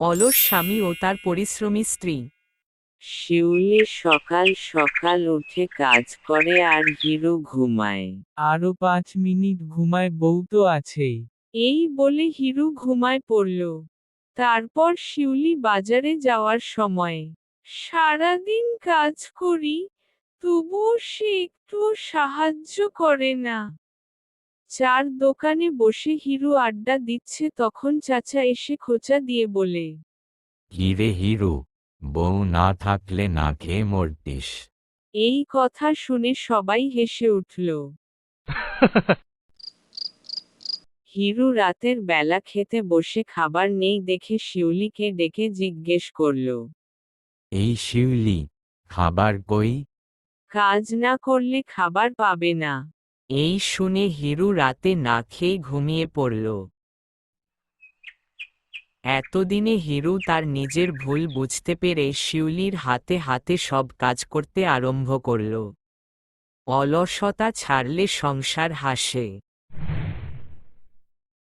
অলস স্বামী ও তার পরিশ্রমী স্ত্রী। শিউলি সকাল সকাল উঠে কাজ করে আর হিরু ঘুমায়। আরো 5 মিনিট ঘুমায়, বউ তো আছেই। এই বলে হিরু ঘুমায় পড়ল। তারপর শিউলি বাজারে যাওয়ার সময়, সারাদিন কাজ করি, তবুও সে একটু সাহায্য করে না। চার দোকানে বসে হিরু আড্ডা দিচ্ছে, তখন চাচা এসে খোঁচা দিয়ে বলে, হিরে হিরু, বউ না থাকলে না খেয়ে মরতিস। এই কথা শুনে সবাই হেসে উঠল। হিরু রাতের বেলা খেতে বসে খাবার নেই দেখে শিউলিকে ডেকে জিজ্ঞেস করল, এই শিউলি, খাবার কই? কাজ না করলে খাবার পাবে না। এই শুনে হিরু রাতে না খেয়ে ঘুমিয়ে পড়ল। এতদিনে হিরু তার নিজের ভুল বুঝতে পেরে শিউলির হাতে হাতে সব কাজ করতে আরম্ভ করল। অলসতা ছাড়লে সংসার হাসে।